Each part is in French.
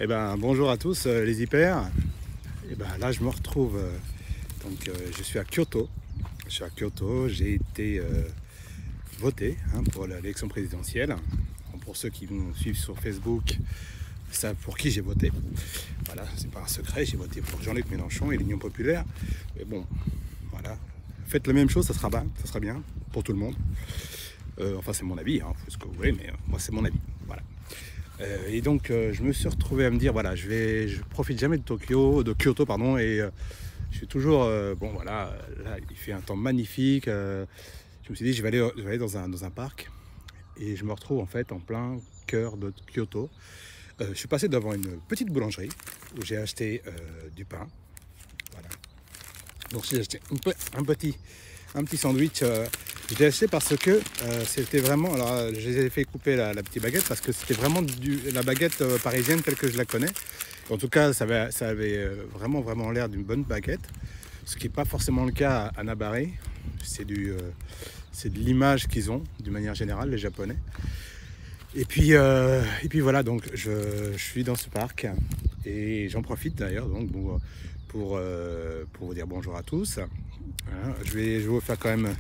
Eh ben, bonjour à tous les hyper. Et ben, là je me retrouve, je suis à Kyoto. Je suis à Kyoto, j'ai été voté pour l'élection présidentielle. Bon, pour ceux qui me suivent sur Facebook, savent pour qui j'ai voté. Voilà, c'est pas un secret, j'ai voté pour Jean-Luc Mélenchon et l'Union Populaire. Mais bon, voilà, faites la même chose, ça sera bien pour tout le monde. Enfin c'est mon avis, faites ce que vous voulez, mais moi c'est mon avis. Voilà. Et donc je me suis retrouvé à me dire voilà, je profite jamais de Kyoto pardon, et je suis toujours bon voilà, là il fait un temps magnifique. Je me suis dit je vais aller dans un parc et je me retrouve en fait en plein cœur de Kyoto. Je suis passé devant une petite boulangerie où j'ai acheté du pain. Voilà. Donc j'ai acheté un petit sandwich. Je l'ai acheté parce que c'était vraiment. Alors, je les ai fait couper la petite baguette parce que c'était vraiment la baguette parisienne telle que je la connais. En tout cas, ça avait vraiment l'air d'une bonne baguette, ce qui n'est pas forcément le cas à Nabare. C'est de l'image qu'ils ont, d'une manière générale, les Japonais. Et puis voilà, donc je suis dans ce parc et j'en profite d'ailleurs donc pour vous dire bonjour à tous. Hein, je vais vous faire quand même.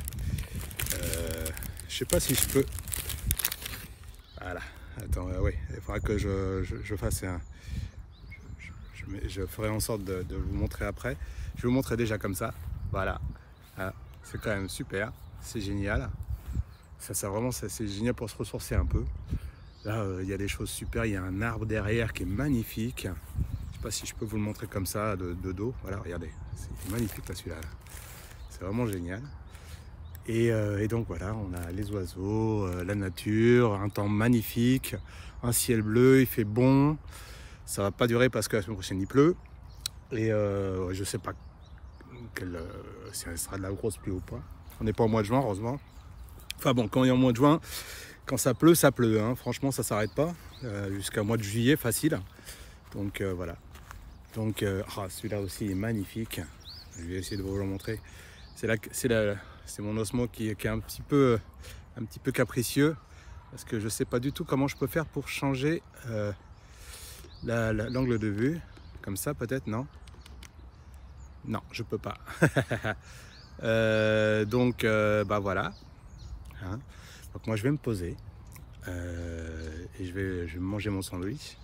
Je sais pas si je peux. Voilà. Attends, oui, il faudra que je fasse un. Je ferai en sorte de vous montrer après. Je vais vous montrer déjà comme ça. Voilà. Ah, c'est quand même super. C'est génial. Ça vraiment, c'est génial pour se ressourcer un peu. Là, il y a des choses super. Il y a un arbre derrière qui est magnifique. Je sais pas si je peux vous le montrer comme ça de dos. Voilà, regardez. C'est magnifique là, celui-là. C'est vraiment génial. Et donc voilà, on a les oiseaux, la nature, un temps magnifique, un ciel bleu, il fait bon. Ça va pas durer parce que la semaine prochaine il pleut. Et je sais pas si ça sera de la grosse pluie ou pas. On n'est pas au mois de juin, heureusement. Enfin bon, quand on est au mois de juin, quand ça pleut, ça pleut. Franchement, ça s'arrête pas. Jusqu'à mois de juillet, facile. Donc voilà. Donc celui-là aussi est magnifique. Je vais essayer de vous le montrer. C'est mon osmo qui est un petit peu capricieux parce que je sais pas du tout comment je peux faire pour changer l'angle de vue. Comme ça peut-être, non, je peux pas. Donc bah voilà. Donc moi je vais me poser et je vais manger mon sandwich.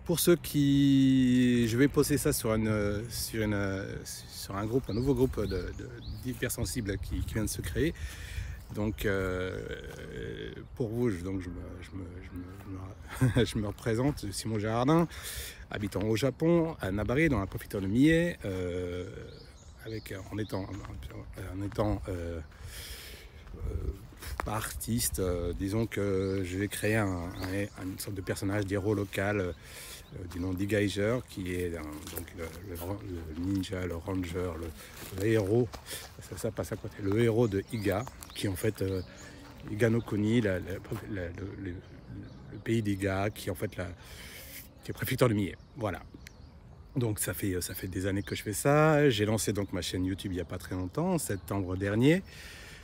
Pour ceux qui... Je vais poster ça sur un nouveau groupe d'hypersensibles qui vient de se créer. Donc pour vous, je me représente, Simon Gérardin, habitant au Japon, à Nabare, dans la préfecture de Mie, en étant pas artiste, disons que je vais créer une sorte de personnage d'héros local du nom d'Igaiger, qui est donc le ninja, le ranger, le héros, ça passe à côté, le héros de Iga, qui est en fait Iga no Kuni, le pays d'Iga, qui est en fait qui est préfecture de Mie. Voilà. Donc ça fait des années que je fais ça. J'ai lancé donc ma chaîne YouTube il n'y a pas très longtemps, en septembre dernier.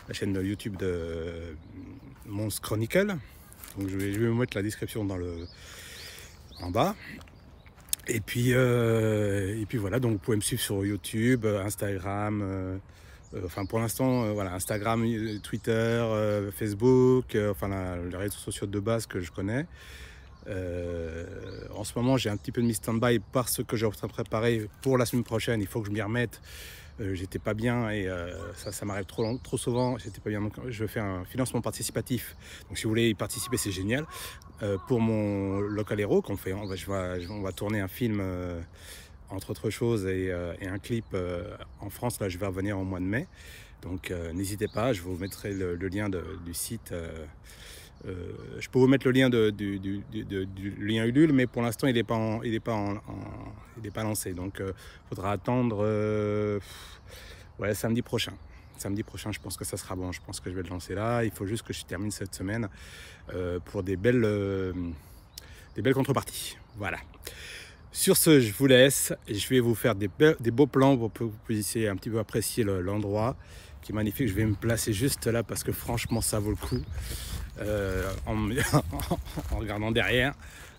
La chaîne YouTube de Mons Chronicle. Donc je vais vous mettre la description en bas. Et puis voilà, donc vous pouvez me suivre sur YouTube, Instagram, enfin pour l'instant, voilà, Instagram, Twitter, Facebook, enfin les réseaux sociaux de base que je connais. En ce moment j'ai un petit peu de mis stand-by parce que j'ai en train de préparer pour la semaine prochaine, il faut que je m'y remette. J'étais pas bien et ça m'arrive trop souvent, j'étais pas bien, donc je fais un financement participatif, donc si vous voulez y participer c'est génial, pour mon local héros qu'on fait, on va tourner un film entre autres choses et un clip en France. Là je vais revenir au mois de mai, donc n'hésitez pas, je vous mettrai le lien du site. Je peux vous mettre le lien du lien Ulule, mais pour l'instant il n'est pas lancé, donc faudra attendre samedi prochain. Samedi prochain, je pense que ça sera bon. Je pense que je vais le lancer là. Il faut juste que je termine cette semaine pour des belles contreparties. Voilà. Sur ce, je vous laisse. Je vais vous faire des beaux plans pour que vous puissiez un petit peu apprécier l'endroit qui est magnifique. Je vais me placer juste là parce que franchement, ça vaut le coup. En regardant derrière.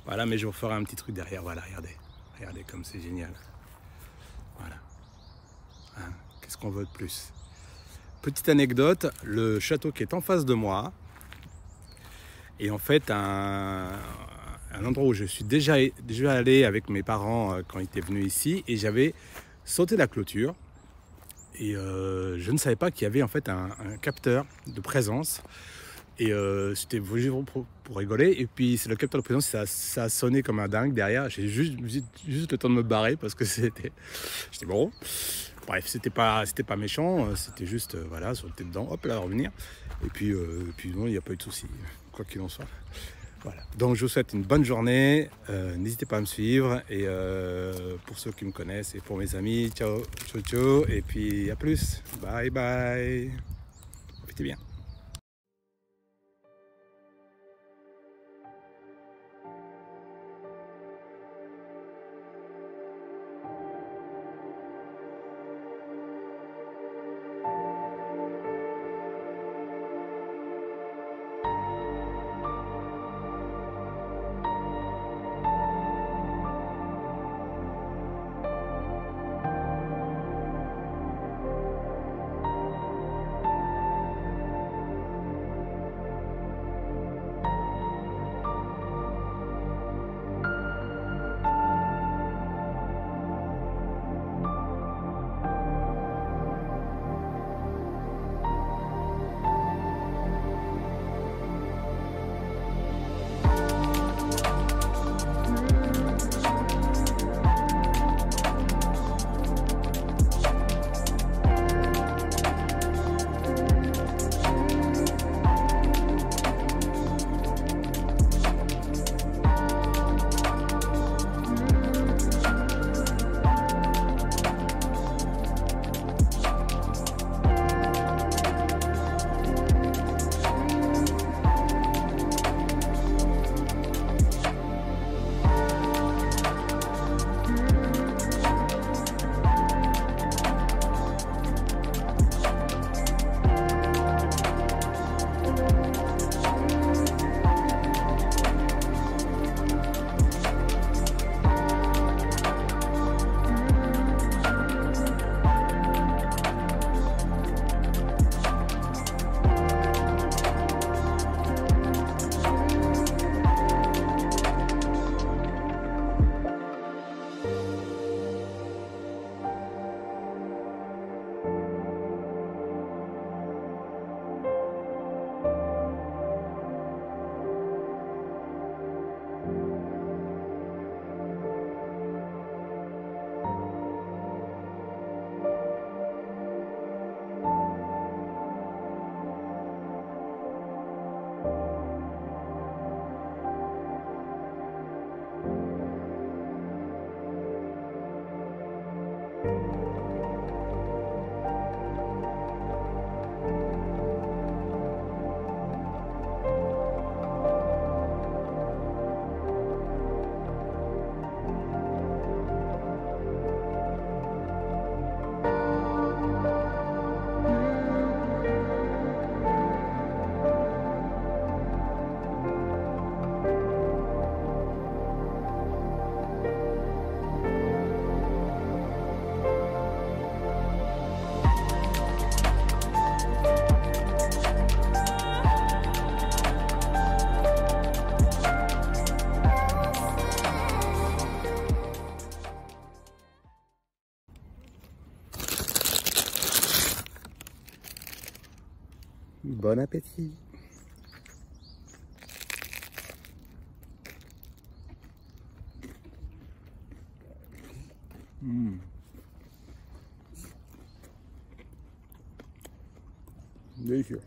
Voilà, mais je vous ferai un petit truc derrière. Voilà, regardez. Regardez comme c'est génial. Voilà. Hein, qu'est-ce qu'on veut de plus? Petite anecdote, le château qui est en face de moi est en fait un endroit où je suis déjà allé avec mes parents quand ils étaient venus ici, et j'avais sauté la clôture. Et je ne savais pas qu'il y avait en fait un capteur de présence. Et c'était juste pour rigoler. Et puis c'est le capteur de présence, ça a sonné comme un dingue derrière. J'ai juste le temps de me barrer parce que j'étais bon. Bref, c'était pas méchant, c'était juste voilà, sauter dedans, hop là, revenir. Et puis non, il n'y a pas eu de souci, quoi qu'il en soit. Voilà. Donc je vous souhaite une bonne journée, n'hésitez pas à me suivre, et pour ceux qui me connaissent et pour mes amis, ciao, ciao, ciao, et puis à plus, bye bye, profitez bien. Bon appétit. Délicieux.